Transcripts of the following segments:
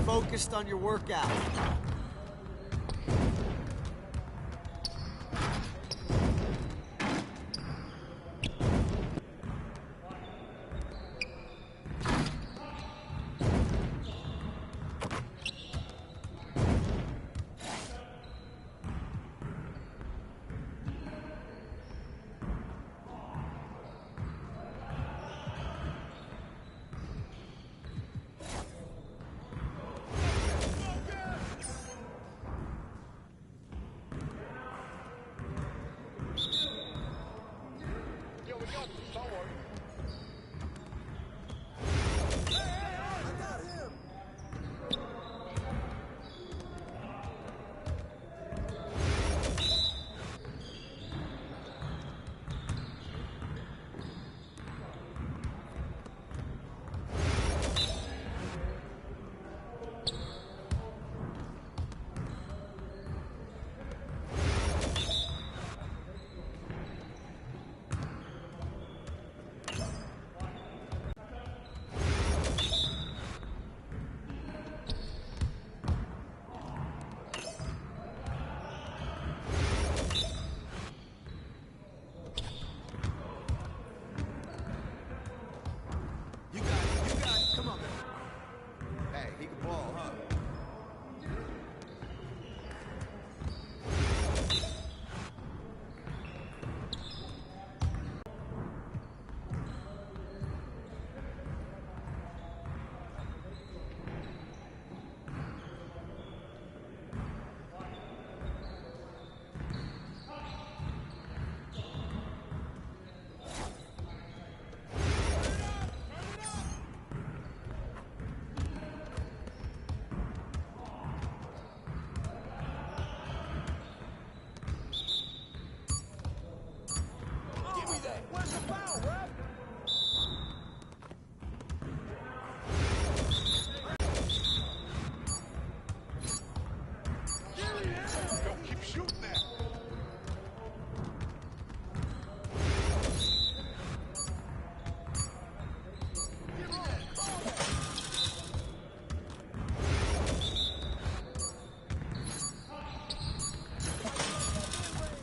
focused on your workout.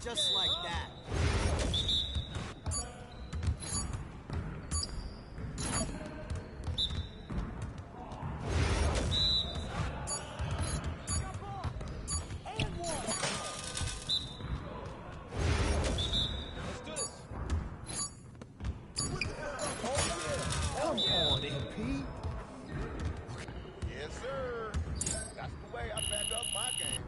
Just like that. Come on, MP. Yes, sir. That's the way I back up my game.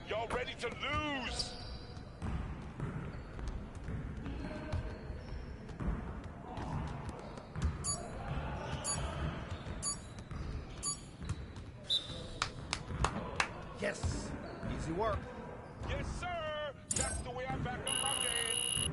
Y'all ready to lose? Yes. Easy work. Yes, sir. That's the way I back up my game.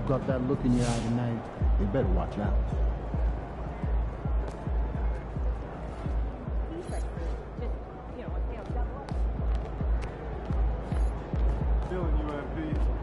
got that look in your eye tonight, they better watch out. Feeling you, MP.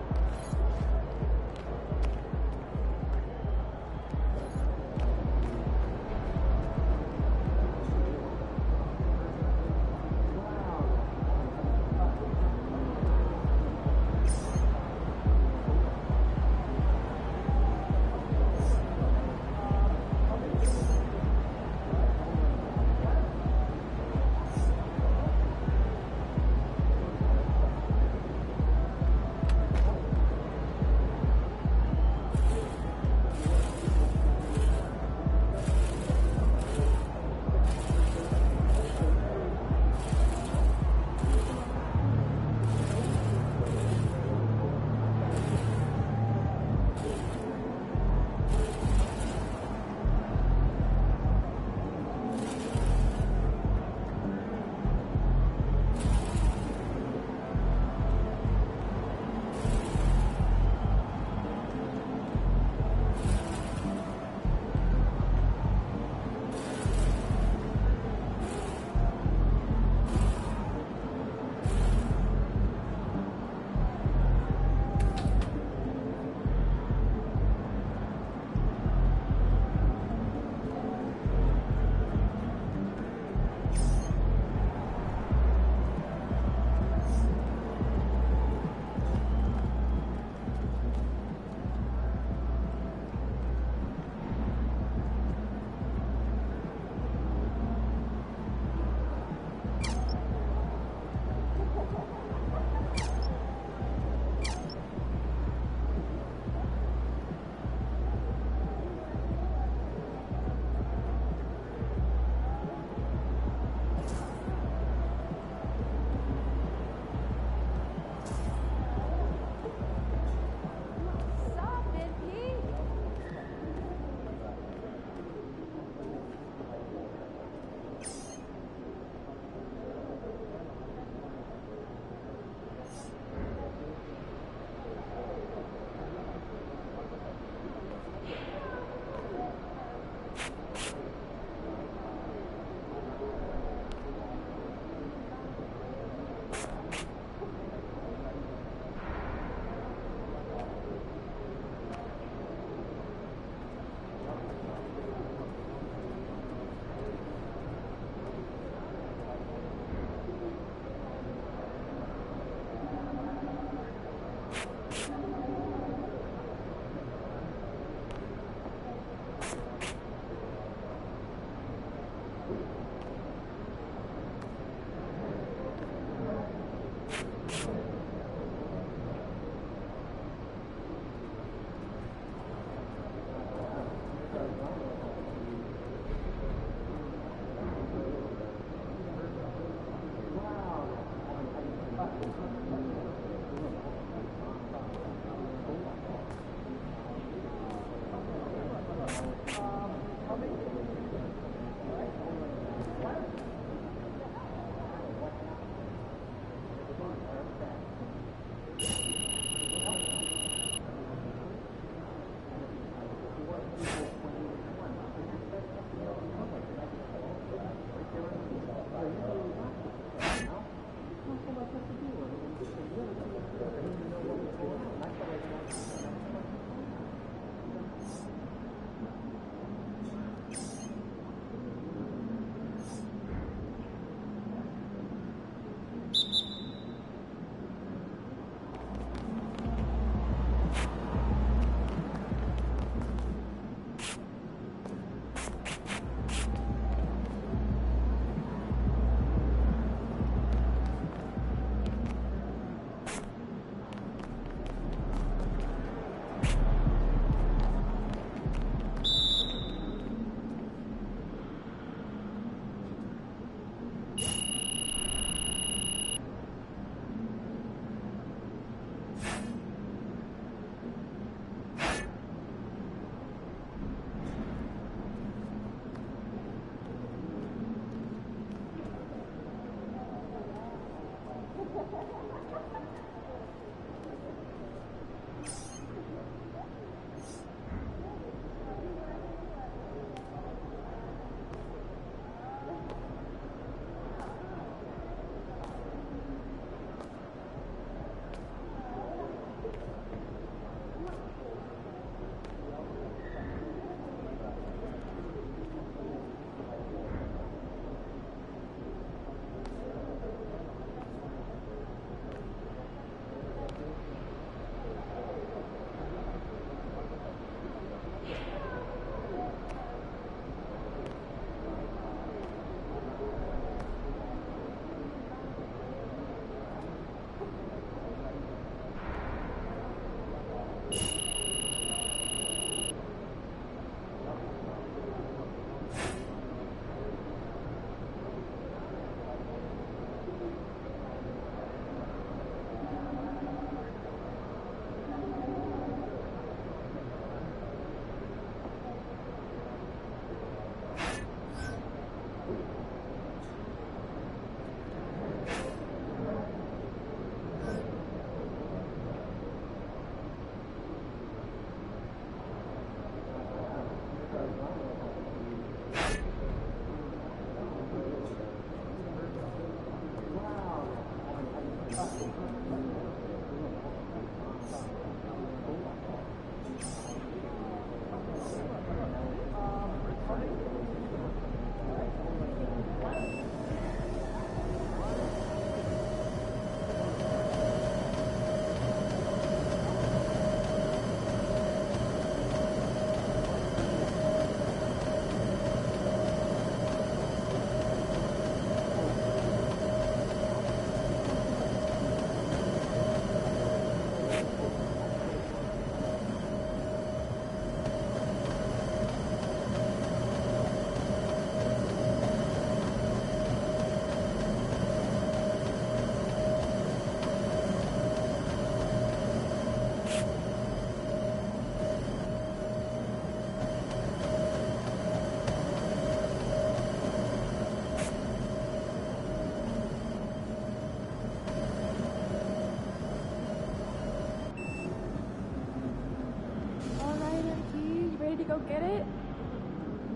go get it.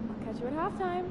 I'll catch you at halftime.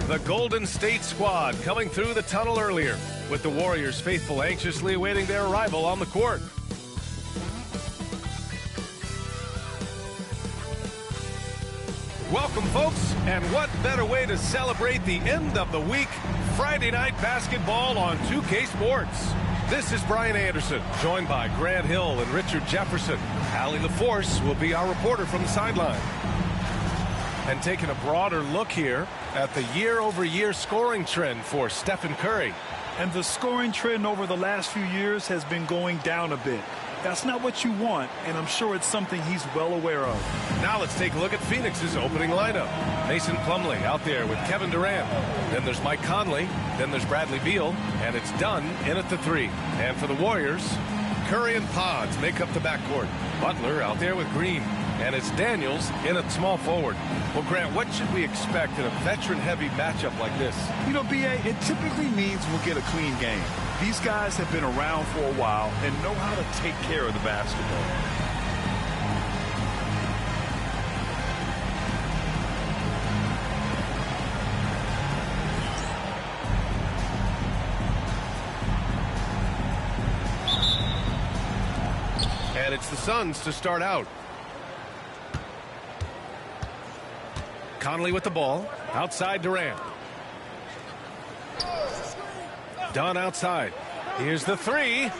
The Golden State squad coming through the tunnel earlier, with the Warriors faithful anxiously awaiting their arrival on the court. Welcome, folks, and what better way to celebrate the end of the week? Friday night basketball on 2K Sports. This is Brian Anderson, joined by Grant Hill and Richard Jefferson. Allie LaForce will be our reporter from the sideline. And taking a broader look here at the year-over-year scoring trend for Stephen Curry. And the scoring trend over the last few years has been going down a bit. That's not what you want, and I'm sure it's something he's well aware of. Now let's take a look at Phoenix's opening lineup. Mason Plumlee out there with Kevin Durant. Then there's Mike Conley. Then there's Bradley Beal. And it's Dunn in at the 3. And for the Warriors, Curry and Pods make up the backcourt. Butler out there with Green. And it's Daniels in at small forward. Well, Grant, what should we expect in a veteran-heavy matchup like this? You know, B.A., it typically means we'll get a clean game. These guys have been around for a while and know how to take care of the basketball. And it's the Suns to start out. Conley with the ball. Outside Durant. Dunn outside. Here's the 3.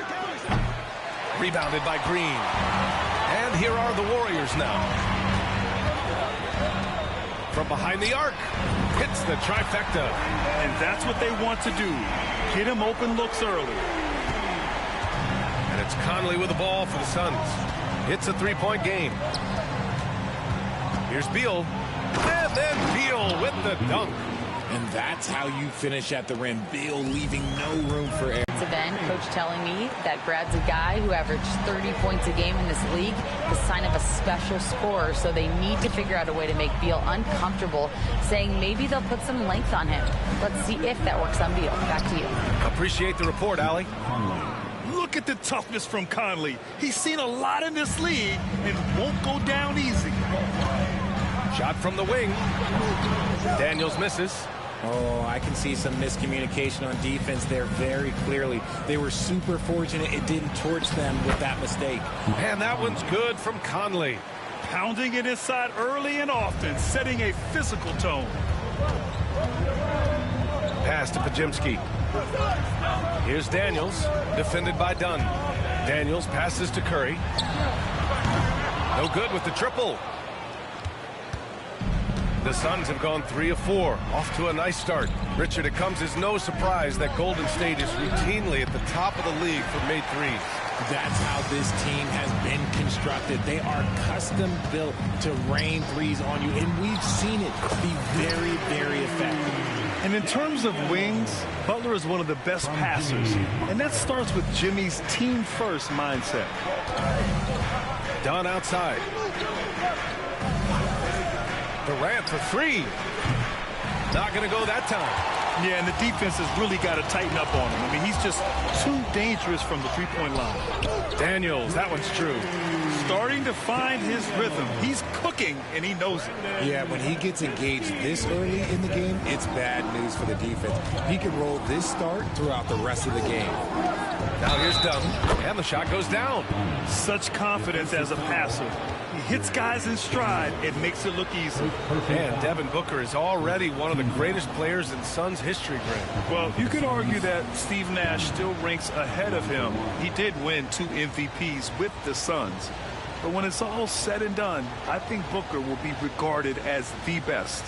Rebounded by Green. And here are the Warriors now. From behind the arc. Hits the trifecta. And that's what they want to do. Get him open looks early. And it's Conley with the ball for the Suns. It's a three-point game. Here's Beal. And then Beal with the dunk. And that's how you finish at the rim. Beal leaving no room for error. Event, coach telling me that Brad's a guy who averaged 30 points a game in this league, the sign of a special scorer, so they need to figure out a way to make Beal uncomfortable, saying maybe they'll put some length on him. Let's see if that works on Beal. Back to you. Appreciate the report, Allie. Look at the toughness from Conley. He's seen a lot in this league and won't go down easy. Shot from the wing. Daniels misses. Oh, I can see some miscommunication on defense there very clearly. They were super fortunate it didn't torch them with that mistake. And that one's good from Conley. Pounding it inside early and often, setting a physical tone. Pass to Pajimski. Here's Daniels, defended by Dunn. Daniels passes to Curry. No good with the triple. The Suns have gone 3 of 4, off to a nice start. Richard, it comes as no surprise that Golden State is routinely at the top of the league for made threes. That's how this team has been constructed. They are custom built to rain threes on you, and we've seen it be very, very effective. And in terms of wings, Butler is one of the best passers. And that starts with Jimmy's team-first mindset. Dunn outside. Durant for 3. Not going to go that time. Yeah, and the defense has really got to tighten up on him. I mean, he's just too dangerous from the three-point line. Daniels, that one's true. Starting to find his rhythm. He's cooking, and he knows it. Yeah, when he gets engaged this early in the game, it's bad news for the defense. He can roll this start throughout the rest of the game. Now here's Dunn, and the shot goes down. Such confidence as a passer. He hits guys in stride. It makes it look easy. And Devin Booker is already one of the greatest players in Suns history, Grant. Well, you could argue that Steve Nash still ranks ahead of him. He did win 2 MVPs with the Suns. But when it's all said and done, I think Booker will be regarded as the best.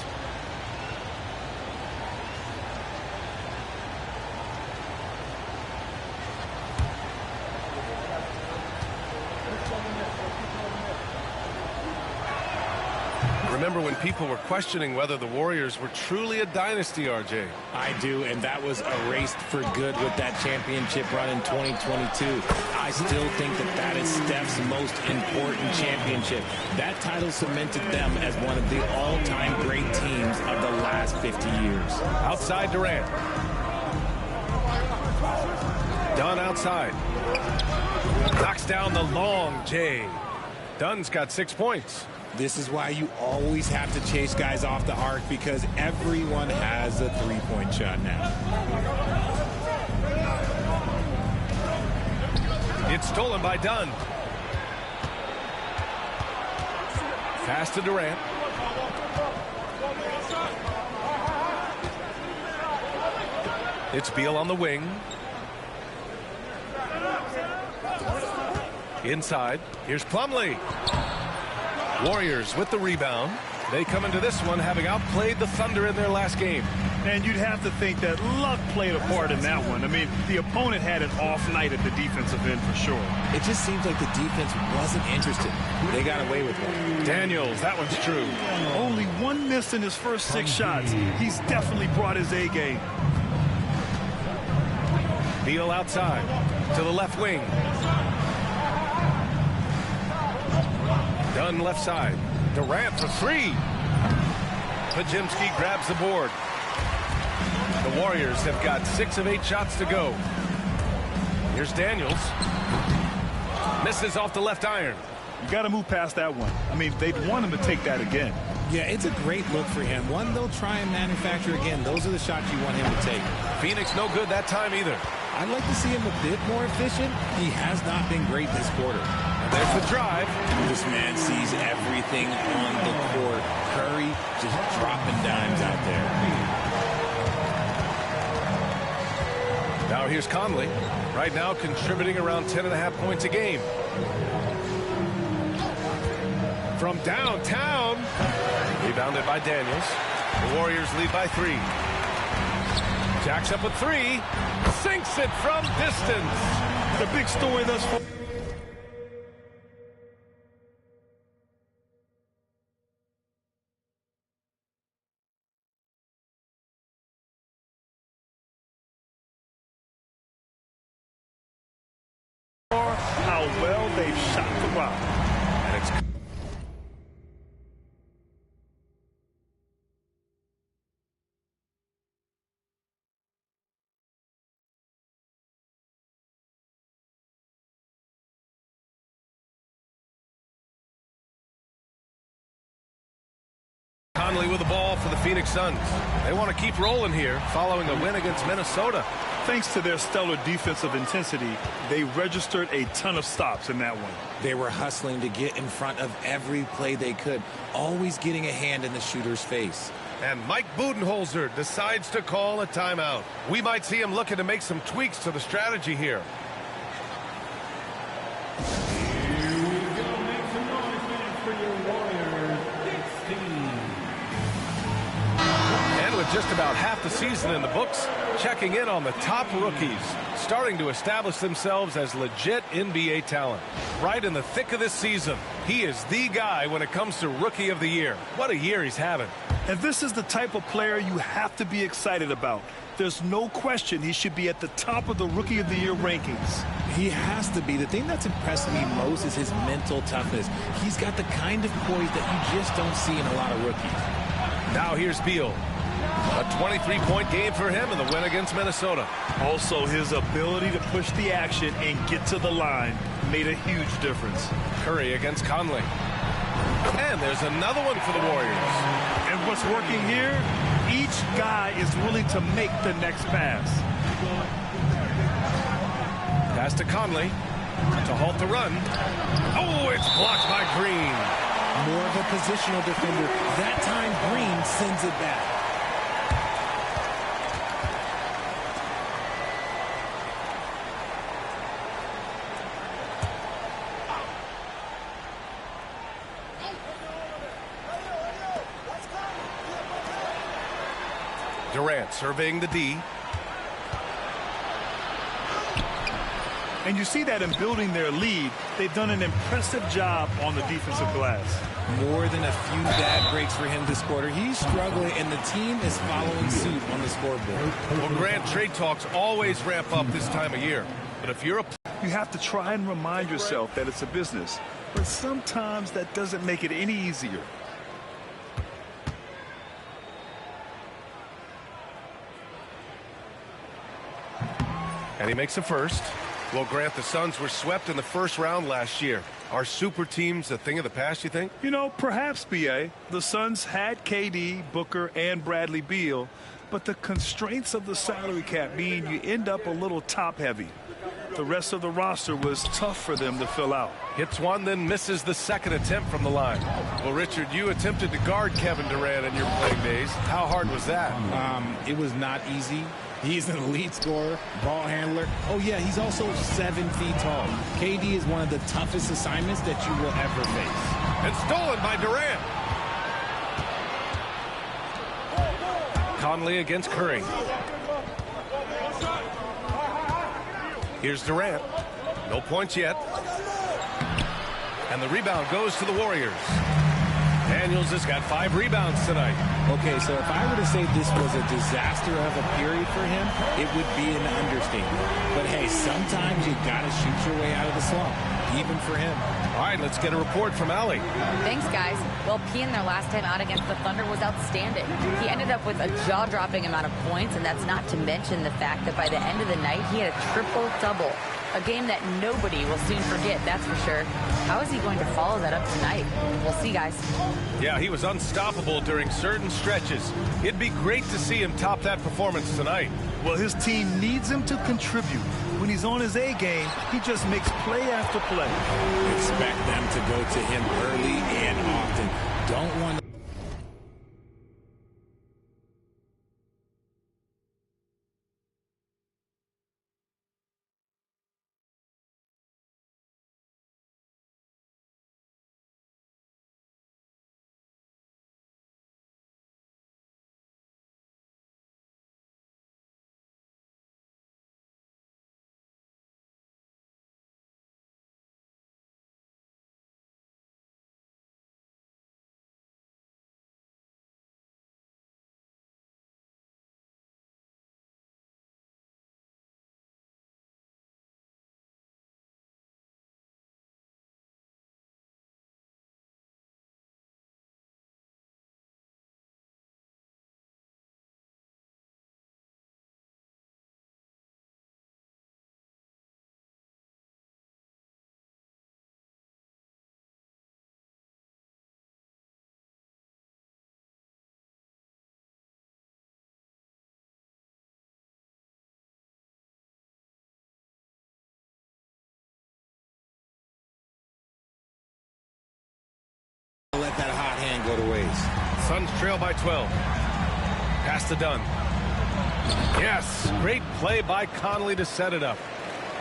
Remember when people were questioning whether the Warriors were truly a dynasty, RJ? I do, and that was erased for good with that championship run in 2022. I still think that that is Steph's most important championship. That title cemented them as one of the all-time great teams of the last 50 years. Outside Durant. Dunn outside. Knocks down the long J. Dunn's got 6 points. This is why you always have to chase guys off the arc, because everyone has a three-point shot now. It's stolen by Dunn. Pass to Durant. It's Beal on the wing. Inside. Here's Plumlee. Warriors with the rebound. They come into this one having outplayed the Thunder in their last game. And you'd have to think that luck played a part in that one. I mean, the opponent had an off night at the defensive end for sure. It just seems like the defense wasn't interested. They got away with it. Daniels, that one's true. Only 1 miss in his first 6 shots. He's definitely brought his A game. Beal outside to the left wing. Dunn left side. Durant for 3. Pajimski grabs the board. The Warriors have got 6 of 8 shots to go. Here's Daniels. Misses off the left iron. You got to move past that one. I mean, they'd want him to take that again. Yeah, it's a great look for him. One they'll try and manufacture again. Those are the shots you want him to take. Phoenix no good that time either. I'd like to see him a bit more efficient. He has not been great this quarter. And there's the drive. This man sees everything on the court. Curry just dropping dimes out there. Now here's Conley. Right now contributing around 10.5 points a game. From downtown. Rebounded by Daniels. The Warriors lead by 3. Jacks up a 3. Sinks it from distance. The big story thus far. How well they've shot the rock. And it's Conley with the ball for the Phoenix Suns. They want to keep rolling here following a win against Minnesota. Thanks to their stellar defensive intensity, they registered a ton of stops in that one. They were hustling to get in front of every play they could, always getting a hand in the shooter's face. And Mike Budenholzer decides to call a timeout. We might see him looking to make some tweaks to the strategy here. And with just about half the season in the books, checking in on the top rookies, starting to establish themselves as legit NBA talent. Right in the thick of this season, he is the guy when it comes to Rookie of the Year. What a year he's having. And this is the type of player you have to be excited about. There's no question he should be at the top of the Rookie of the Year rankings. He has to be. The thing that's impressed me most is his mental toughness. He's got the kind of poise that you just don't see in a lot of rookies. Now here's Beal. A 23-point game for him in the win against Minnesota. Also, his ability to push the action and get to the line made a huge difference. Curry against Conley. And there's another one for the Warriors. And what's working here? Each guy is willing to make the next pass. Pass to Conley to halt the run. Oh, it's blocked by Green. More of a positional defender. That time, Green sends it back. Durant surveying the D. And you see that in building their lead, they've done an impressive job on the defensive glass. More than a few bad breaks for him this quarter. He's struggling, and the team is following suit on the scoreboard. Well, Grant, trade talks always ramp up this time of year. But if you're a... You have to try and remind yourself that it's a business. But sometimes that doesn't make it any easier. And he makes a first. Well, Grant, the Suns were swept in the first round last year. Are super teams a thing of the past, you think? You know, perhaps, B.A. The Suns had KD, Booker, and Bradley Beal, but the constraints of the salary cap mean you end up a little top-heavy. The rest of the roster was tough for them to fill out. Hits one, then misses the second attempt from the line. Well, Richard, you attempted to guard Kevin Durant in your playing days. How hard was that? It was not easy. He's an elite scorer, ball handler. Oh, yeah, he's also 7 feet tall. KD is one of the toughest assignments that you will ever face. And stolen by Durant. Conley against Curry. Here's Durant. No points yet. And the rebound goes to the Warriors. Daniels has got 5 rebounds tonight. Okay, so if I were to say this was a disaster of a period for him, it would be an understatement. But hey, sometimes you got to shoot your way out of the slump, even for him. All right, let's get a report from Allie. Thanks, guys. Well, P in their last time out against the Thunder was outstanding. He ended up with a jaw-dropping amount of points, and that's not to mention the fact that by the end of the night, he had a triple-double. A game that nobody will soon forget, that's for sure. How is he going to follow that up tonight? We'll see, guys. Yeah, he was unstoppable during certain stretches. It'd be great to see him top that performance tonight. Well, his team needs him to contribute. When he's on his A game, he just makes play after play. Expect them to go to him early and often. Don't want to go to waste. Suns trail by 12. Pass to Dunn. Yes, great play by Conley to set it up.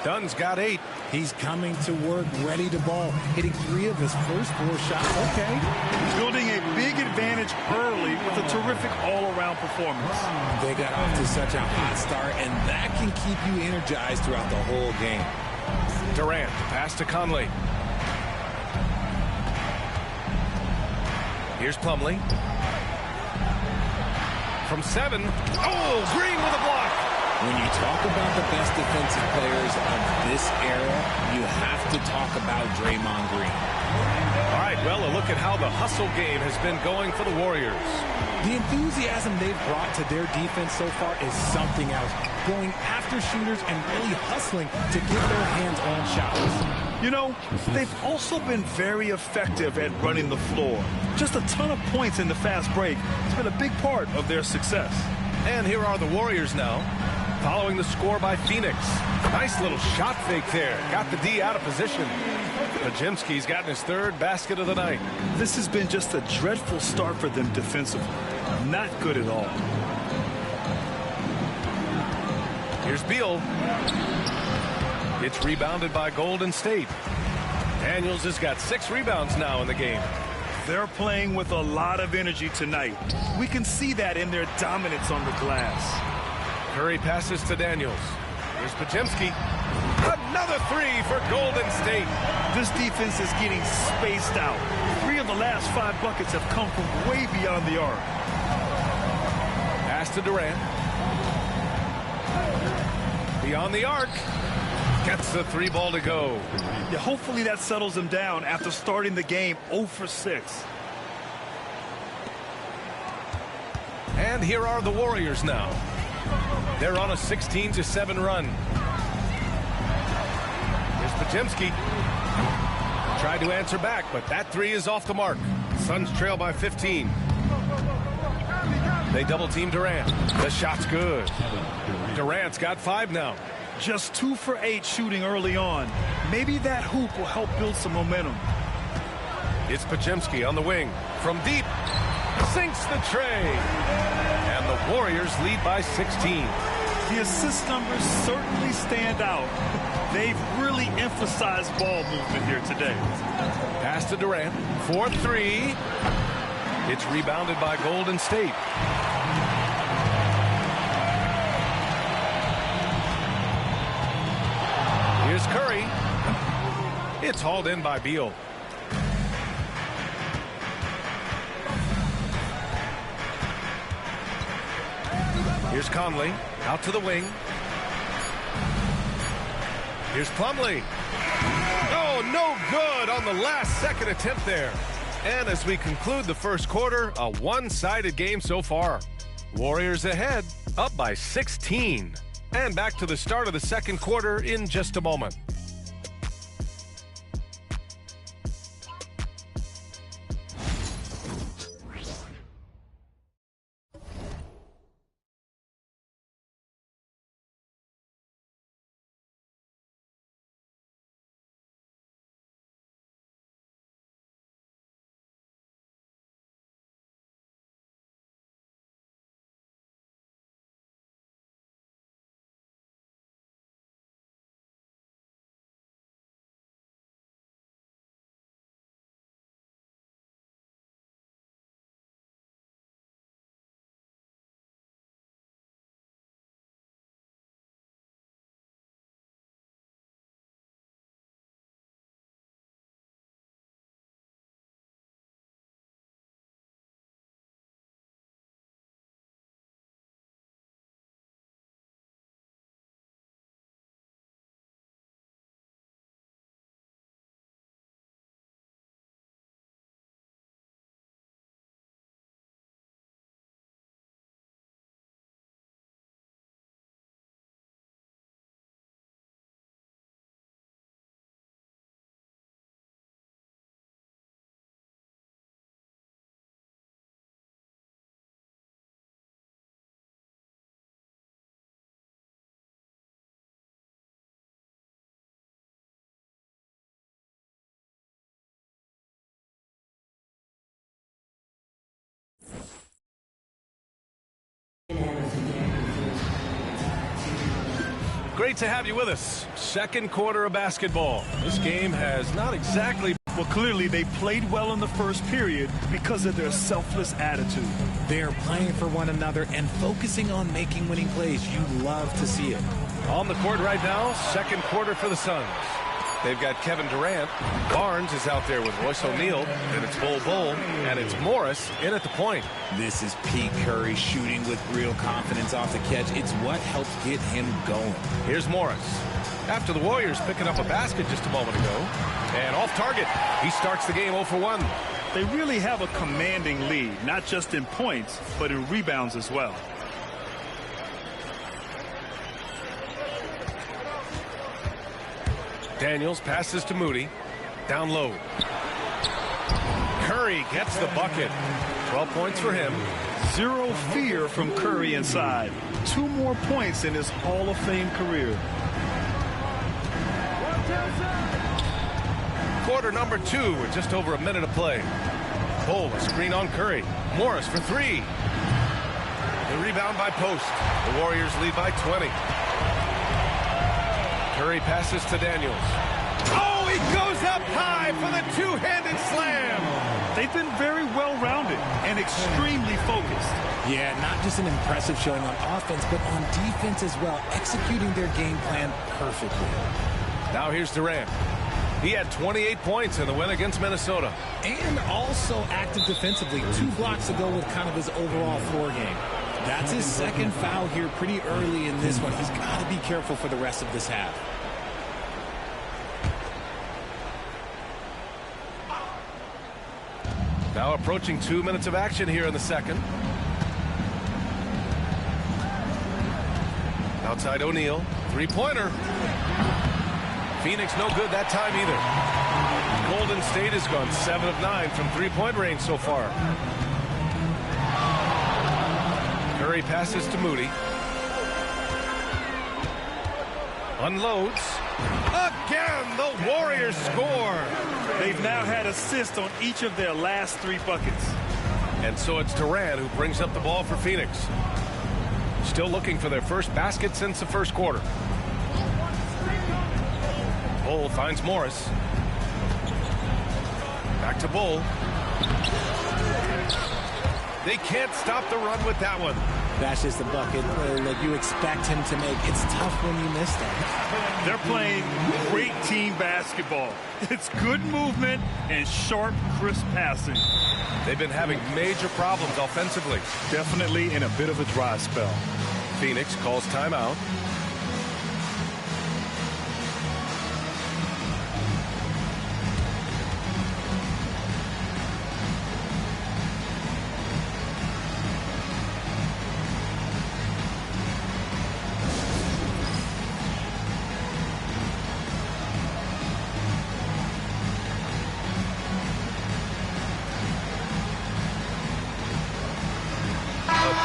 Dunn's got 8. He's coming to work, ready to ball, hitting 3 of his first 4 shots. Okay. He's building a big advantage early with a terrific all-around performance. They got off to such a hot start, and that can keep you energized throughout the whole game. Durant, pass to Conley. Here's Plumlee. From 7. Oh, Green with a block. When you talk about the best defensive players of this era, you have to talk about Draymond Green. All right, well, a look at how the hustle game has been going for the Warriors. The enthusiasm they've brought to their defense so far is something else. Going after shooters and really hustling to get their hands on shots. You know, they've also been very effective at running the floor. Just a ton of points in the fast break. It's been a big part of their success. And here are the Warriors now, following the score by Phoenix. Nice little shot fake there. Got the D out of position. Podziemski's gotten his 3rd basket of the night. This has been just a dreadful start for them defensively. Not good at all. Here's Beal. It's rebounded by Golden State. Daniels has got 6 rebounds now in the game. They're playing with a lot of energy tonight. We can see that in their dominance on the glass. Curry passes to Daniels. Here's Podziemski. Another 3 for Golden State. This defense is getting spaced out. 3 of the last 5 buckets have come from way beyond the arc. Pass to Durant. Beyond the arc. Gets the 3 ball to go. Yeah, hopefully that settles him down after starting the game 0 for 6. And here are the Warriors now. They're on a 16-7 run. Here's Podziemski. Tried to answer back, but that 3 is off the mark. Suns trail by 15. They double team Durant. The shot's good. Durant's got 5 now. Just 2 for 8 shooting early on. Maybe that hoop will help build some momentum. It's Podziemski on the wing. From deep. Sinks the tray. And the Warriors lead by 16. The assist numbers certainly stand out. They've really emphasized ball movement here today. Pass to Durant. 4-3. It's rebounded by Golden State. Here's Curry. It's hauled in by Beal. Here's Conley, out to the wing. Here's Plumlee. Oh, no good on the last second attempt there. And as we conclude the first quarter, a one-sided game so far. Warriors ahead, up by 16. And back to the start of the second quarter in just a moment. Great to have you with us. Second quarter of basketball. This game has not exactly... Well, clearly they played well in the first period because of their selfless attitude. They're playing for one another and focusing on making winning plays. You love to see it. On the court right now, second quarter for the Suns. They've got Kevin Durant. Barnes is out there with Royce O'Neal. Then it's Bol, and it's Morris in at the point. This is Pete Curry shooting with real confidence off the catch. It's what helps get him going. Here's Morris. After the Warriors picking up a basket just a moment ago. And off target. He starts the game 0 for 1. They really have a commanding lead, not just in points, but in rebounds as well. Daniels passes to Moody. Down low. Curry gets the bucket. 12 points for him. Zero fear from Curry inside. 2 more points in his Hall of Fame career. Quarter number 2 with just over a minute of play. Bol, a screen on Curry. Morris for 3. The rebound by Post. The Warriors lead by 20. Curry passes to Daniels. Oh, he goes up high for the two-handed slam. They've been very well-rounded and extremely focused. Yeah, not just an impressive showing on offense, but on defense as well, executing their game plan perfectly. Now here's Durant. He had 28 points in the win against Minnesota. And also active defensively. 2 blocks to go with kind of his overall floor game. That's his second foul here pretty early in this one. He's got to be careful for the rest of this half. Now approaching 2 minutes of action here in the second. Outside O'Neal. Three-pointer. Phoenix no good that time either. Golden State has gone 7 of 9 from three-point range so far. Curry passes to Moody. Unloads. Again, the Warriors score. They've now had assists on each of their last 3 buckets. And so it's Durant who brings up the ball for Phoenix. Still looking for their first basket since the first quarter. Bol finds Morris. Back to Bol. They can't stop the run with that one. That's just a bucket that you expect him to make. It's tough when you miss that. They're playing great team basketball. It's good movement and sharp, crisp passing. They've been having major problems offensively. Definitely in a bit of a dry spell. Phoenix calls timeout.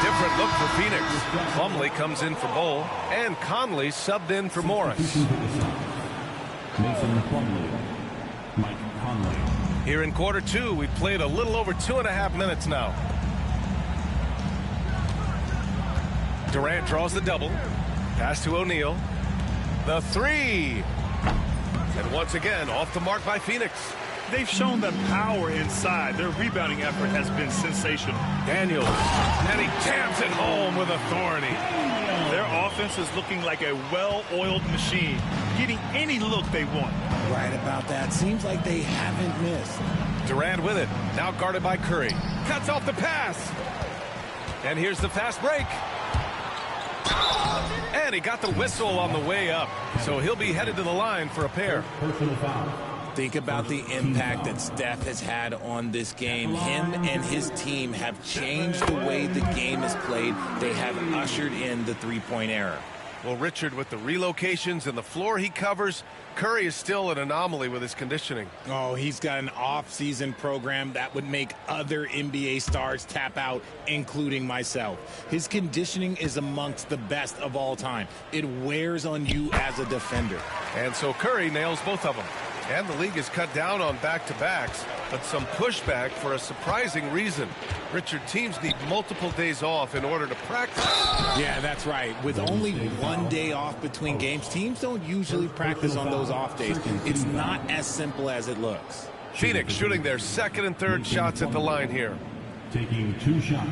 Different look for Phoenix. Plumlee comes in for Bol, and Conley subbed in for Morris. Mason Plumlee, Mike Conley. Here in quarter 2, we've played a little over 2.5 minutes now. Durant draws the double. Pass to O'Neal. The 3. And once again, off the mark by Phoenix. They've shown them power inside. Their rebounding effort has been sensational. Daniels, and he jams it home with authority. Their offense is looking like a well-oiled machine, getting any look they want. Right about that. Seems like they haven't missed. Durant with it, now guarded by Curry. Cuts off the pass. And here's the fast break. And he got the whistle on the way up. So he'll be headed to the line for a pair. Personal foul. Think about the impact that Steph has had on this game. Him and his team have changed the way the game is played. They have ushered in the three-point era. Well, Richard, with the relocations and the floor he covers, Curry is still an anomaly with his conditioning. Oh, he's got an off-season program that would make other NBA stars tap out, including myself. His conditioning is amongst the best of all time. It wears on you as a defender. And so Curry nails both of them. And the league has cut down on back-to-backs, but some pushback for a surprising reason. Richard, teams need multiple days off in order to practice. Yeah, that's right. With only 1 day off between games, teams don't usually practice on those off days. It's not as simple as it looks. Phoenix shooting their second and third shots at the line here. Taking 2 shots.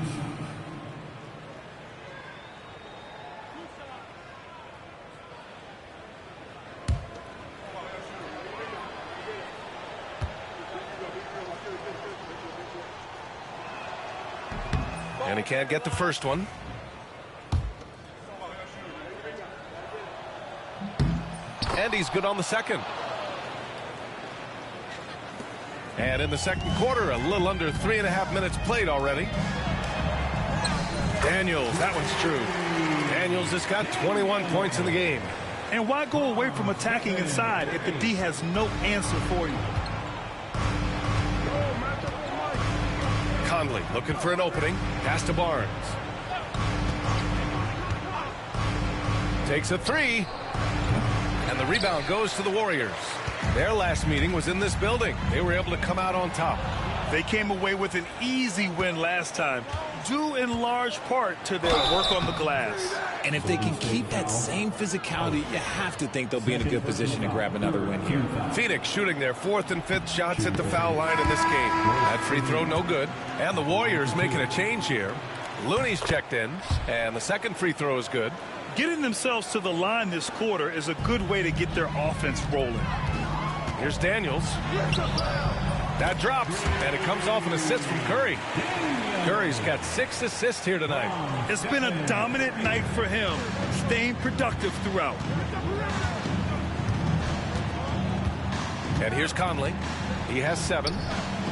And he can't get the first one. And he's good on the second. And in the second quarter, a little under 3.5 minutes played already. Daniels, that one's true. Daniels has got 21 points in the game. And why go away from attacking inside if the D has no answer for you? Conley looking for an opening. Pass to Barnes. Takes a 3. And the rebound goes to the Warriors. Their last meeting was in this building. They were able to come out on top. They came away with an easy win last time, due in large part to their work on the glass. And if they can keep that same physicality, you have to think they'll be in a good position to grab another win here. Phoenix shooting their 4th and 5th shots at the foul line in this game. That free throw no good. And the Warriors making a change here. Looney's checked in, and the second free throw is good. Getting themselves to the line this quarter is a good way to get their offense rolling. Here's Daniels. That drops, and it comes off an assist from Curry. Curry's got 6 assists here tonight. It's been a dominant night for him, staying productive throughout. And here's Conley. He has 7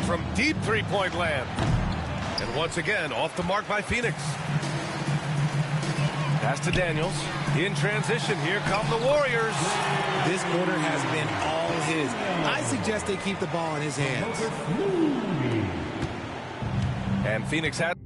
from deep three-point land. And once again, off the mark by Phoenix. Pass to Daniels. In transition, here come the Warriors. This quarter has been all his. I suggest they keep the ball in his hands. And Phoenix had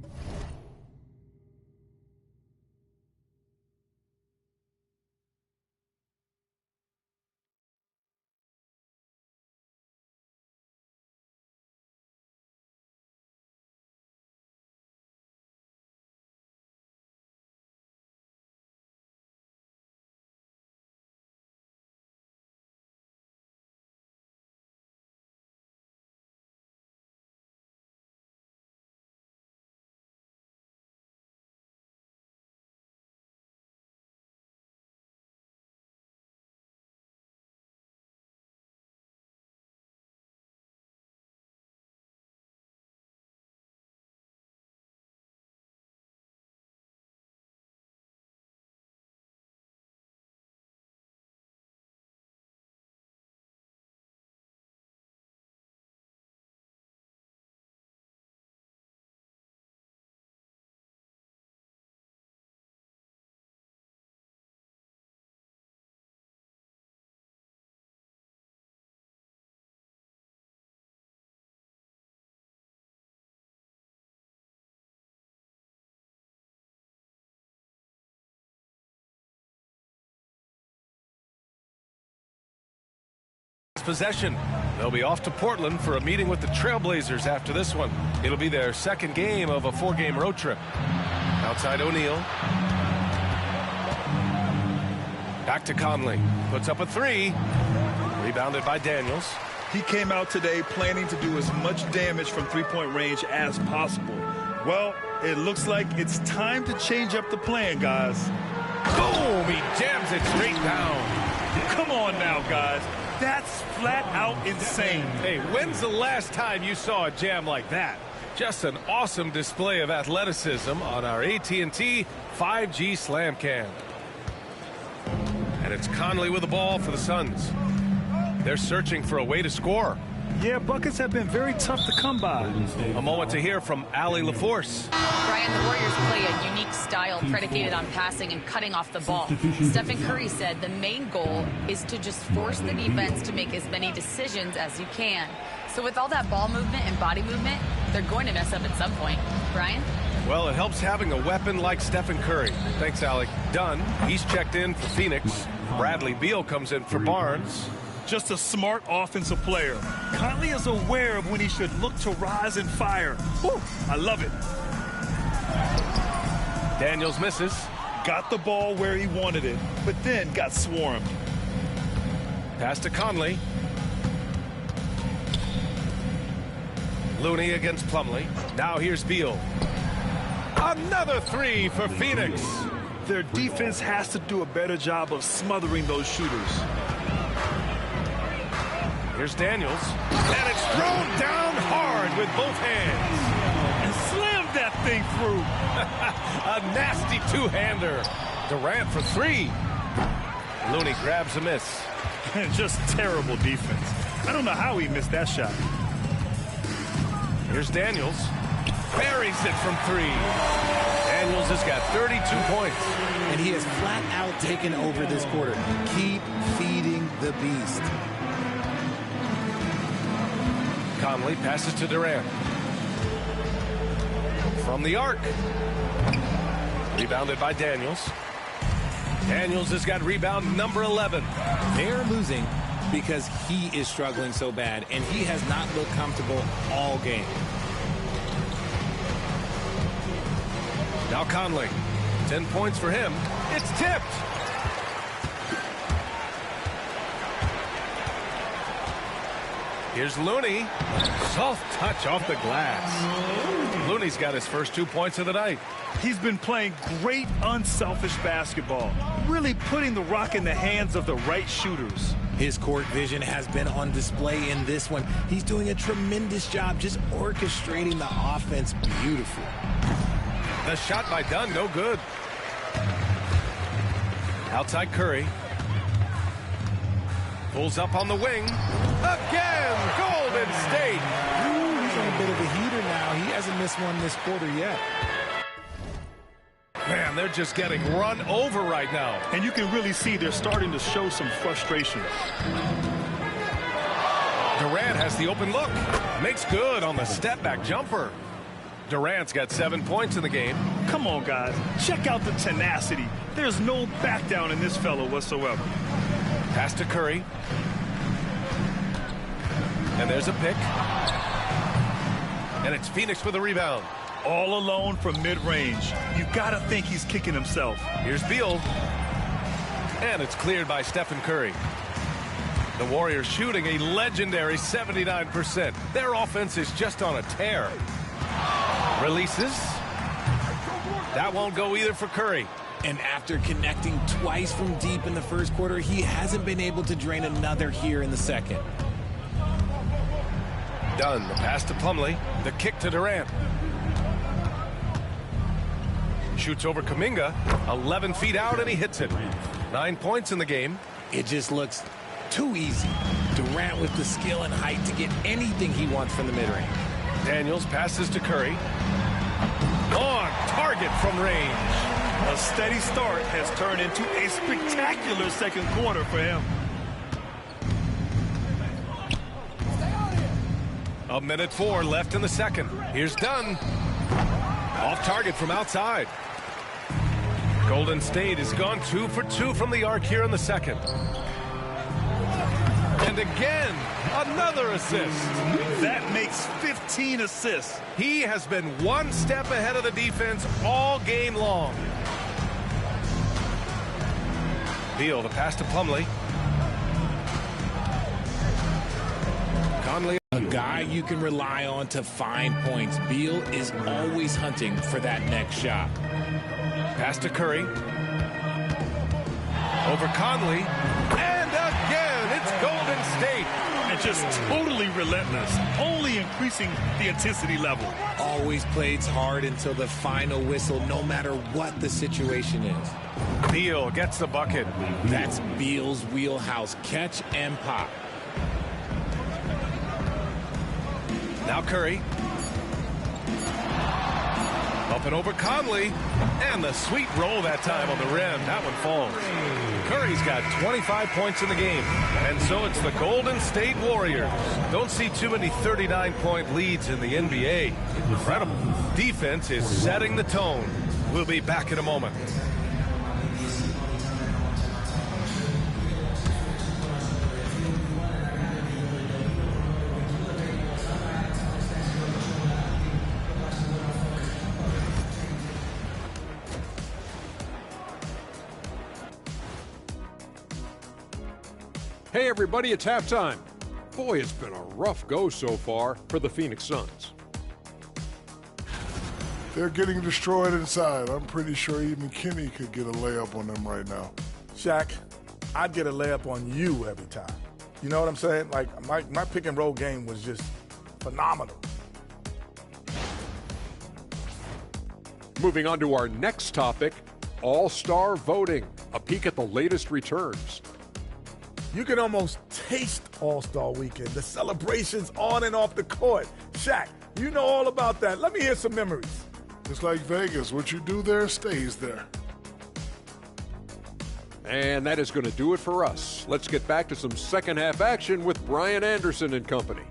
possession. They'll be off to Portland for a meeting with the Trailblazers after this one. It'll be their second game of a 4-game road trip. Outside O'Neal. Back to Conley. Puts up a 3. Rebounded by Daniels. He came out today planning to do as much damage from three-point range as possible. Well, it looks like it's time to change up the plan, guys. Boom! He jams it straight down. Come on now, guys. That's flat out insane. Hey, when's the last time you saw a jam like that? Just an awesome display of athleticism on our AT&T 5G Slam Cam. And it's Conley with the ball for the Suns. They're searching for a way to score. Yeah, buckets have been very tough to come by. A moment to hear from Allie LaForce. Brian, the Warriors play a unique style predicated on passing and cutting off the ball. Stephen Curry said the main goal is to just force the defense to make as many decisions as you can. So with all that ball movement and body movement, they're going to mess up at some point. Brian? Well, it helps having a weapon like Stephen Curry. Thanks, Allie. Dunn, he's checked in for Phoenix. Bradley Beal comes in for Barnes. Just a smart offensive player. Conley is aware of when he should look to rise and fire. Whew, I love it. Daniels misses. Got the ball where he wanted it, but then got swarmed. Pass to Conley. Looney against Plumlee. Now here's Beal. Another three for Phoenix. Their defense has to do a better job of smothering those shooters. Here's Daniels. And it's thrown down hard with both hands. And slammed that thing through. A nasty two-hander. Durant for three. Looney grabs a miss. Just terrible defense. I don't know how he missed that shot. Here's Daniels. Buries it from three. Daniels has got 32 points. And he has flat out taken over this quarter. Keep feeding the beast. Conley passes to Durant. From the arc. Rebounded by Daniels. Daniels has got rebound number 11. They're losing because he is struggling so bad, and he has not looked comfortable all game. Now Conley. 10 points for him. It's tipped. Here's Looney. Soft touch off the glass. Looney's got his first 2 points of the night. He's been playing great unselfish basketball, really putting the rock in the hands of the right shooters. His court vision has been on display in this one. He's doing a tremendous job just orchestrating the offense beautifully. The shot by Dunn, no good. Outside Curry. Pulls up on the wing. Again, Golden State. Ooh, he's on a bit of a heater now. He hasn't missed one this quarter yet. Man, they're just getting run over right now. And you can really see they're starting to show some frustration. Durant has the open look. Makes good on the step-back jumper. Durant's got 7 points in the game. Come on, guys. Check out the tenacity. There's no back down in this fellow whatsoever. Pass to Curry. And there's a pick. And it's Phoenix with a rebound. All alone from mid-range. You gotta think he's kicking himself. Here's Beal. And it's cleared by Stephen Curry. The Warriors shooting a legendary 79%. Their offense is just on a tear. Releases. That won't go either for Curry. And after connecting twice from deep in the first quarter, he hasn't been able to drain another here in the second. Dunn, the pass to Plumlee. The kick to Durant. Shoots over Kuminga. 11 feet out, and he hits it. 9 points in the game. It just looks too easy. Durant with the skill and height to get anything he wants from the mid-range. Daniels passes to Curry. On target from range. A steady start has turned into a spectacular second quarter for him. A minute 4 left in the second. Here's Dunn. Off target from outside. Golden State has gone 2 for 2 from the arc here in the second. And again, another assist. That makes 15 assists. He has been one step ahead of the defense all game long. Beal, the pass to Plumlee. Conley. A guy you can rely on to find points. Beal is always hunting for that next shot. Pass to Curry. Over Conley. And again, it's Golden State. And just totally relentless, only increasing the intensity level. Always plays hard until the final whistle, no matter what the situation is. Beal gets the bucket. That's Beal's wheelhouse. Catch and pop. Now Curry. Up and over Conley. And the sweet roll that time on the rim. That one falls. Curry's got 25 points in the game. And so it's the Golden State Warriors. Don't see too many 39-point leads in the NBA. Incredible. Defense is setting the tone. We'll be back in a moment. Hey everybody, it's halftime. Boy, it's been a rough go so far for the Phoenix Suns. They're getting destroyed inside. I'm pretty sure even Kenny could get a layup on them right now. Shaq, I'd get a layup on you every time. You know what I'm saying? Like, my pick and roll game was just phenomenal. Moving on to our next topic, All-Star voting. A peek at the latest returns. You can almost taste All-Star Weekend, the celebrations on and off the court. Shaq, you know all about that. Let me hear some memories. It's like Vegas. What you do there stays there. And that is going to do it for us. Let's get back to some second half action with Brian Anderson and company.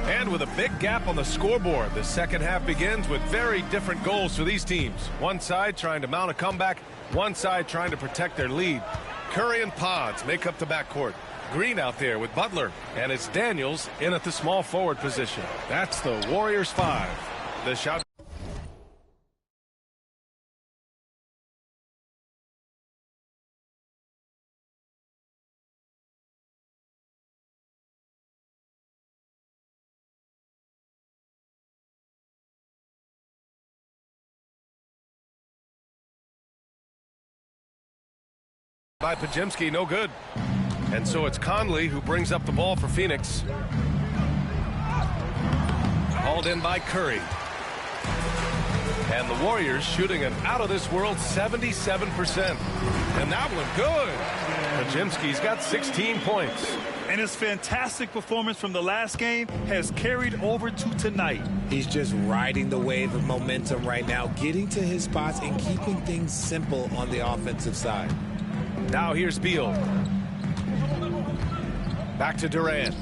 And with a big gap on the scoreboard, the second half begins with very different goals for these teams. One side trying to mount a comeback, one side trying to protect their lead. Curry and Pods make up the backcourt. Green out there with Butler, and it's Daniels in at the small forward position. That's the Warriors 5. The shot. By Pajemski, no good. And so it's Conley who brings up the ball for Phoenix. Hauled in by Curry. And the Warriors shooting an out-of-this-world 77%. And that one good. Pajemski's got 16 points. And his fantastic performance from the last game has carried over to tonight. He's just riding the wave of momentum right now, getting to his spots and keeping things simple on the offensive side. Now here's Beal. Back to Durant.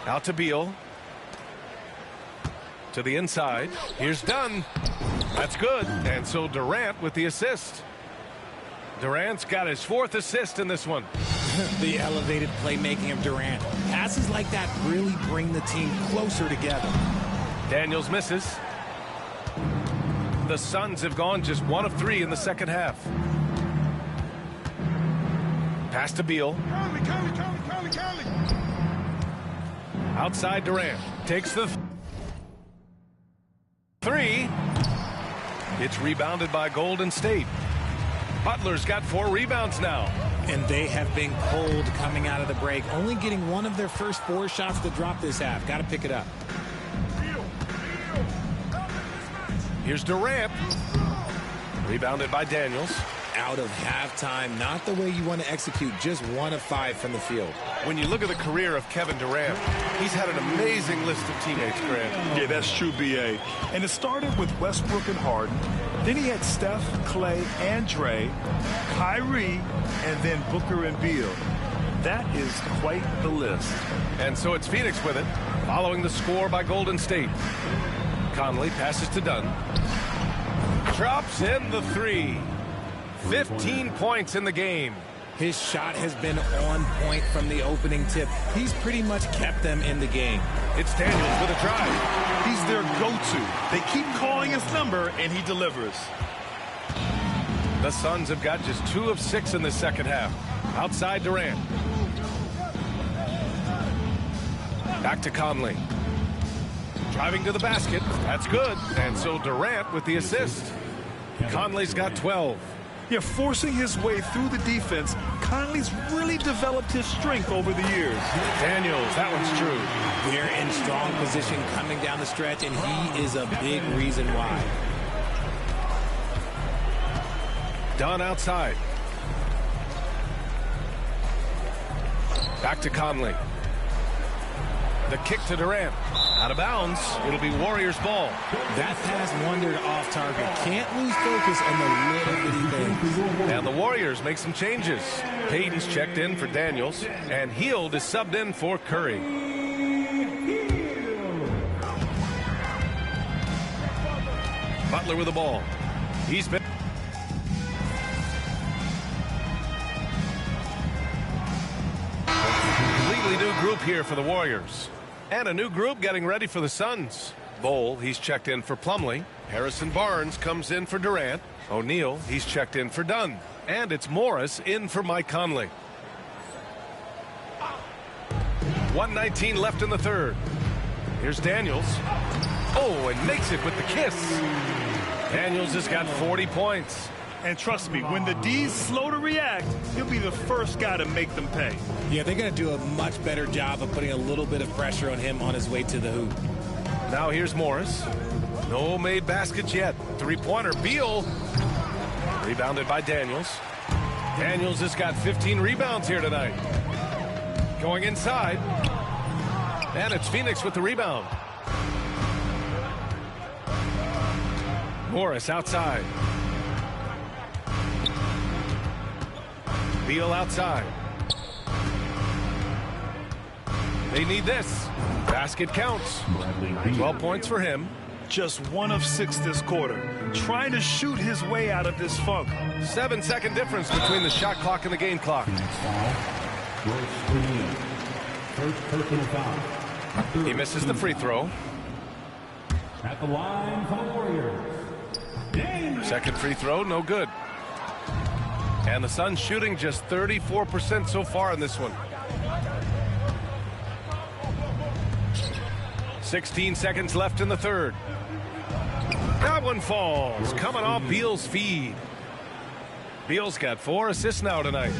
Out to Beal. To the inside. Here's Dunn. That's good. And so Durant with the assist. Durant's got his 4th assist in this one. The elevated playmaking of Durant. Passes like that really bring the team closer together. Daniels misses. The Suns have gone just 1 of 3 in the second half. Pass to Beal. Outside Durant. Takes the 3. It's rebounded by Golden State. Butler's got 4 rebounds now. And they have been cold coming out of the break. Only getting 1 of their first 4 shots to drop this half. Got to pick it up. Here's Durant. Rebounded by Daniels. Out of halftime. Not the way you want to execute. Just 1 of 5 from the field. When you look at the career of Kevin Durant, he's had an amazing list of teammates, Grant. Yeah, that's true, B.A. And it started with Westbrook and Harden. Then he had Steph, Clay, and Dre, Kyrie, and then Booker and Beal. That is quite the list. And so it's Phoenix with it, following the score by Golden State. Conley passes to Dunn. Drops in the 3. 15 points in the game. His shot has been on point from the opening tip. He's pretty much kept them in the game. It's Daniels with a drive. He's their go-to. They keep calling his number, and he delivers. The Suns have got just 2 of 6 in the second half. Outside Durant. Back to Conley. Driving to the basket. That's good. And so Durant with the assist. Conley's got 12. Yeah, forcing his way through the defense, Conley's really developed his strength over the years. Daniels, that one's true. They're in strong position coming down the stretch, and he is a big reason why. Dunn outside. Back to Conley. The kick to Durant. Out of bounds. It'll be Warriors ball. That pass wandered off target. Can't lose focus on the little bitty things. And the Warriors make some changes. Payton's checked in for Daniels, and Hield is subbed in for Curry. Butler with the ball. He's been group here for the Warriors. And a new group getting ready for the Suns. Bowl, he's checked in for Plumlee. Harrison Barnes comes in for Durant. O'Neal, he's checked in for Dunn. And it's Morris in for Mike Conley. 1:19 left in the third. Here's Daniels. Oh, and makes it with the kiss. Daniels has got 40 points. And trust me, when the D's slow to react, he'll be the first guy to make them pay. Yeah, they're going to do a much better job of putting a little bit of pressure on him on his way to the hoop. Now here's Morris. No made baskets yet. Three-pointer. Beal. Rebounded by Daniels. Daniels has got 15 rebounds here tonight. Going inside. And it's Phoenix with the rebound. Morris outside. Beal outside. They need this. Basket counts. 12 points for him. Just 1 of 6 this quarter. Trying to shoot his way out of this funk. 7-second difference between the shot clock and the game clock. He misses the free throw. At the line for the Warriors. Second free throw, no good. And the Suns shooting just 34% so far in this one. 16 seconds left in the third. That one falls, coming off Beal's feed. Beal's got 4 assists now tonight.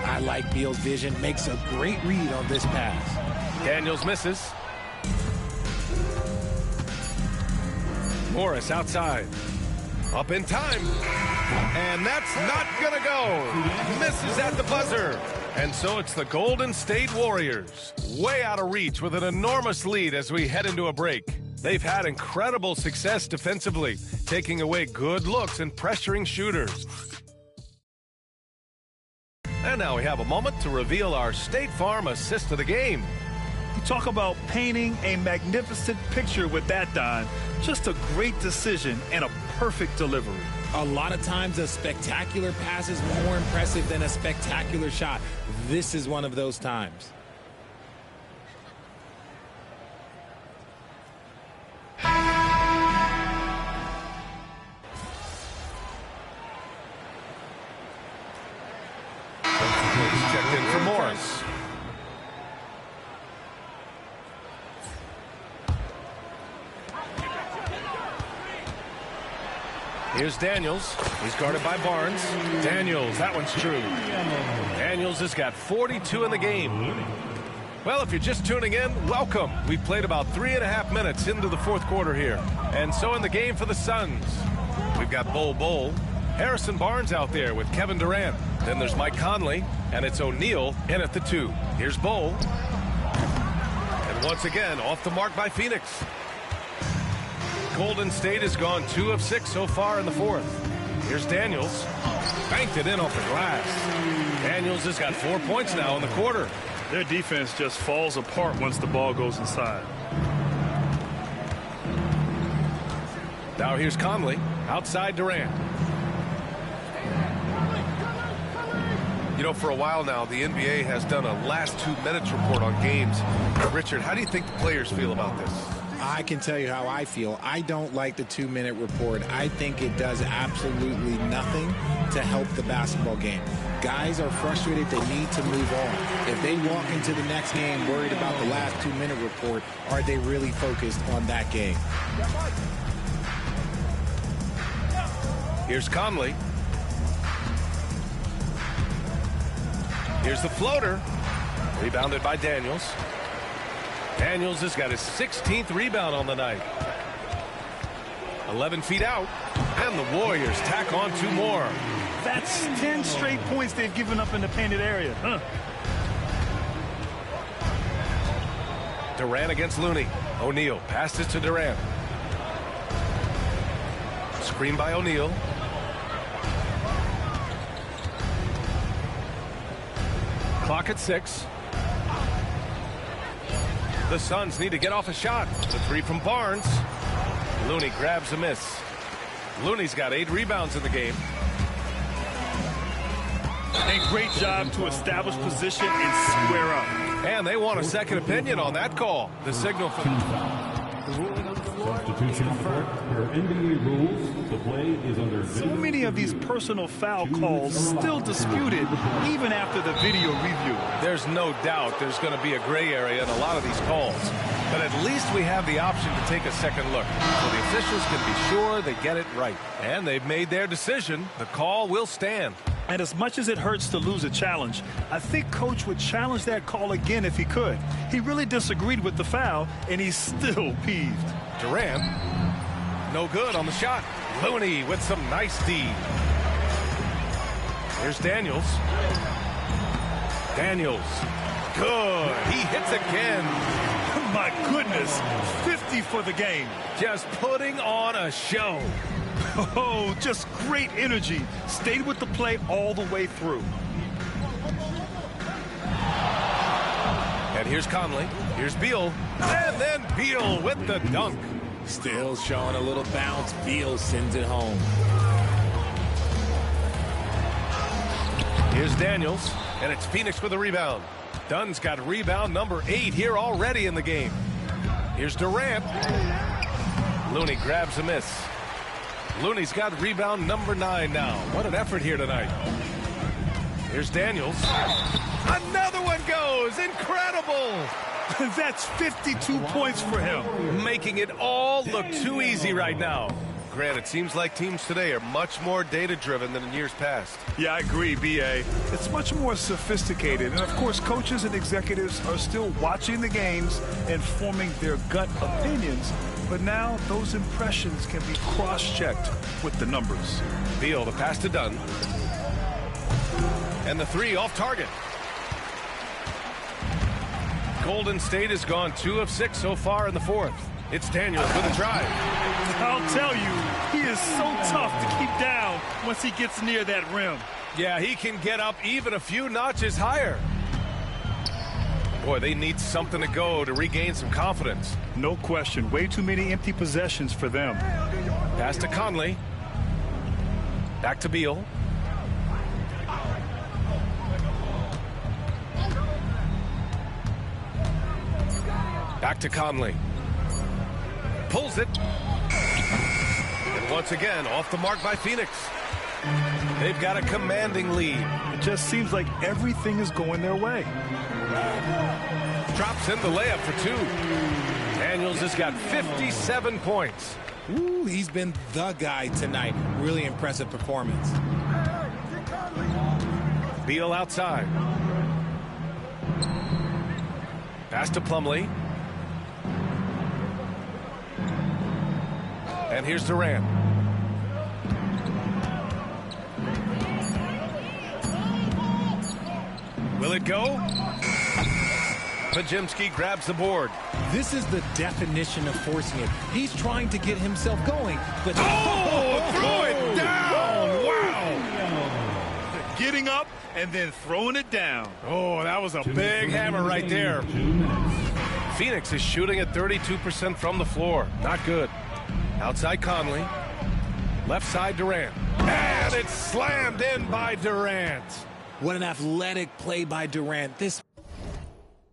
I like Beal's vision. Makes a great read on this pass. Daniels misses. Morris outside. Up in time. And that's not gonna go. Misses at the buzzer. And so it's the Golden State Warriors. Way out of reach with an enormous lead as we head into a break. They've had incredible success defensively, taking away good looks and pressuring shooters. And now we have a moment to reveal our State Farm assist of the game. You talk about painting a magnificent picture with that, Don. Just a great decision and a perfect delivery. A lot of times a spectacular pass is more impressive than a spectacular shot. This is one of those times. He's checked in for Morris. Here's Daniels. He's guarded by Barnes. Daniels, that one's true. Daniels has got 42 in the game. Well, if you're just tuning in, welcome. We've played about 3.5 minutes into the fourth quarter here. And so in the game for the Suns, we've got Bowl, Harrison Barnes out there with Kevin Durant. Then there's Mike Conley, and it's O'Neal in at the 2. Here's Bowl. And once again, off the mark by Phoenix. Golden State has gone 2 of 6 so far in the fourth. Here's Daniels. Banked it in off the glass. Daniels has got 4 points now in the quarter. Their defense just falls apart once the ball goes inside. Now here's Conley. Outside Durant. You know, for a while now, the NBA has done a last 2 minutes report on games. Richard, how do you think the players feel about this? I can tell you how I feel. I don't like the 2-minute report. I think it does absolutely nothing to help the basketball game. Guys are frustrated. They need to move on. If they walk into the next game worried about the last 2-minute report, are they really focused on that game? Here's Conley. Here's the floater. Rebounded by Daniels. Daniels has got his 16th rebound on the night. 11 feet out. And the Warriors tack on 2 more. That's 10 straight points they've given up in the painted area. Durant against Looney. O'Neal passes to Durant. Screen by O'Neal. Clock at 6. The Suns need to get off a shot. The 3 from Barnes. Looney grabs a miss. Looney's got 8 rebounds in the game. And great job to establish position and square up. And they want a second opinion on that call. The signal for Substitution on the court. Per NBA rules, the play is under so many of these personal foul calls still disputed even after the video review. There's no doubt there's going to be a gray area in a lot of these calls. But at least we have the option to take a second look, so the officials can be sure they get it right. And they've made their decision. The call will stand. And as much as it hurts to lose a challenge, I think Coach would challenge that call again if he could. He really disagreed with the foul, and he's still peeved. Durant, no good on the shot. Looney with some nice D. Here's Daniels. Daniels, good. He hits again. My goodness, 50 for the game. Just putting on a show. Oh, just great energy. Stayed with the play all the way through. And here's Conley. Here's Beal. And then Beal with the dunk. Still showing a little bounce. Beal sends it home. Here's Daniels. And it's Phoenix with a rebound. Dunn's got rebound number 8 here already in the game. Here's Durant. Looney grabs a miss. Looney's got rebound number 9 now. What an effort here tonight. Here's Daniels. Another one goes. Incredible. That's 52 points for him. Making it all look too easy right now. Grant, it seems like teams today are much more data-driven than in years past. Yeah, I agree, B.A. It's much more sophisticated. And, of course, coaches and executives are still watching the games and forming their gut opinions. But now those impressions can be cross-checked with the numbers. Beal, the pass to Dunn. And the 3 off target. Golden State has gone 2 of 6 so far in the 4th. It's Daniels with a drive. I'll tell you, he is so tough to keep down once he gets near that rim. Yeah, he can get up even a few notches higher. Boy, they need something to go to regain some confidence. No question. Way too many empty possessions for them. Pass to Conley. Back to Beal. Back to Conley. Pulls it. And once again, off the mark by Phoenix. They've got a commanding lead. It just seems like everything is going their way. Drops in the layup for 2. Daniels has got 57 points. Ooh, he's been the guy tonight. Really impressive performance. Beal outside. Pass to Plumlee. And here's Durant. Will it go? Pajimski grabs the board. This is the definition of forcing it. He's trying to get himself going, but... Oh, throw it down! Wow! Getting up and then throwing it down. Oh, that was a big hammer right there. Phoenix is shooting at 32% from the floor. Not good. Outside Conley. Left side Durant. And it's slammed in by Durant. What an athletic play by Durant. This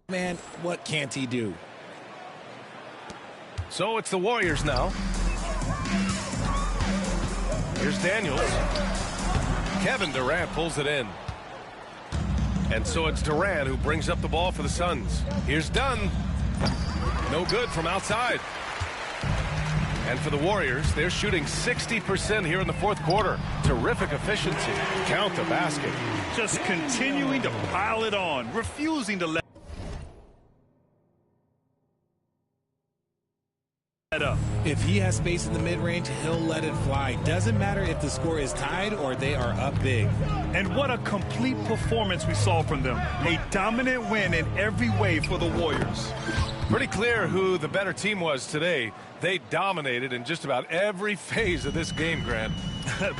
man, what can't he do? So it's the Warriors now. Here's Daniels. Kevin Durant pulls it in. And so it's Durant who brings up the ball for the Suns. Here's Dunn. No good from outside. And for the Warriors, they're shooting 60% here in the 4th quarter. Terrific efficiency. Count the basket. Just continuing to pile it on, refusing to let it up. If he has space in the mid-range, he'll let it fly. Doesn't matter if the score is tied or they are up big. And what a complete performance we saw from them. A dominant win in every way for the Warriors. Pretty clear who the better team was today. They dominated in just about every phase of this game, Grant.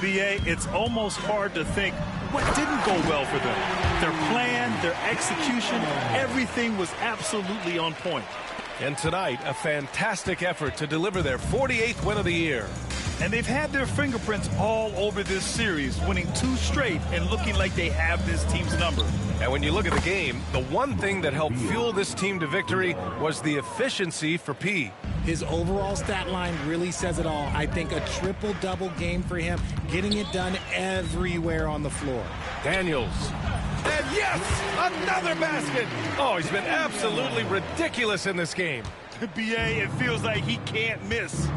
B.A., it's almost hard to think what didn't go well for them. Their plan, their execution, everything was absolutely on point. And tonight, a fantastic effort to deliver their 48th win of the year. And they've had their fingerprints all over this series, winning 2 straight and looking like they have this team's number. And when you look at the game, the one thing that helped fuel this team to victory was the efficiency for P. His overall stat line really says it all. I think a triple-double game for him, getting it done everywhere on the floor. Daniels. And yes, another basket. Oh, he's been absolutely ridiculous in this game. BA, it feels like he can't miss.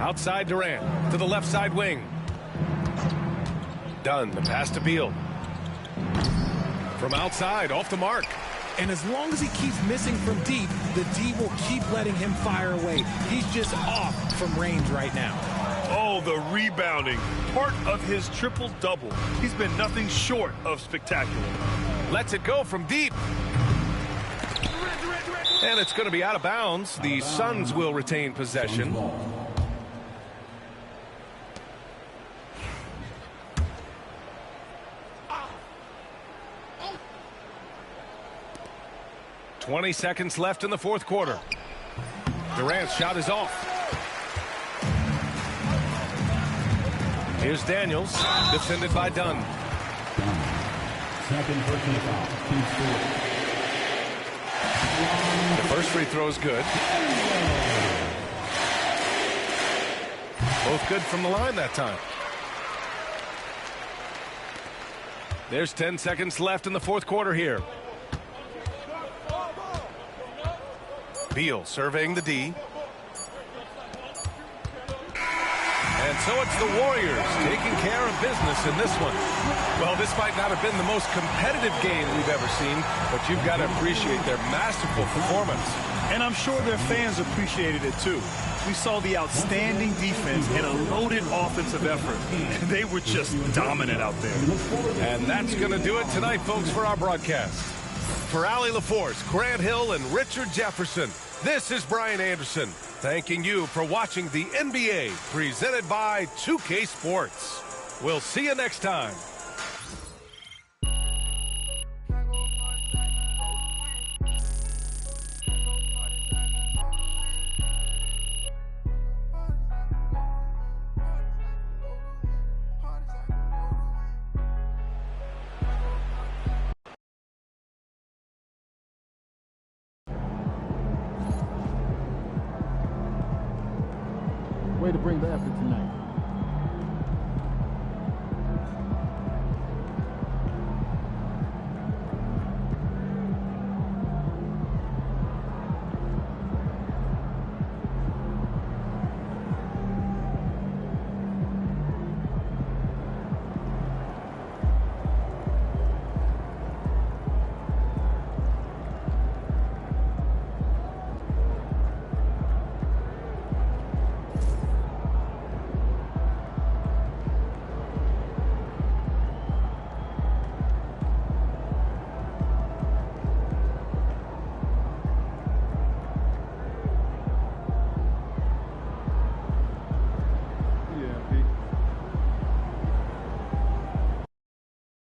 Outside Durant to the left side wing. Dunn, the pass to Beal. From outside, off the mark. And as long as he keeps missing from deep, the D will keep letting him fire away. He's just off from range right now. Oh, the rebounding. Part of his triple-double. He's been nothing short of spectacular. Lets it go from deep. And it's going to be out of bounds. The Suns will retain possession. "20 seconds left in the fourth quarter. Durant's shot is off. Here's Daniels, defended by Dunn. Second personal foul. Team score. The first free throw is good. Both good from the line that time. There's 10 seconds left in the fourth quarter here. Beal surveying the D. And so it's the Warriors taking care of business in this one. Well, this might not have been the most competitive game we've ever seen, but you've got to appreciate their masterful performance. And I'm sure their fans appreciated it too. We saw the outstanding defense and a loaded offensive effort. They were just dominant out there. And that's going to do it tonight, folks, for our broadcast. For Allie LaForce, Grant Hill, and Richard Jefferson, this is Brian Anderson, thanking you for watching the NBA presented by 2K Sports. We'll see you next time. Way to bring the effort tonight.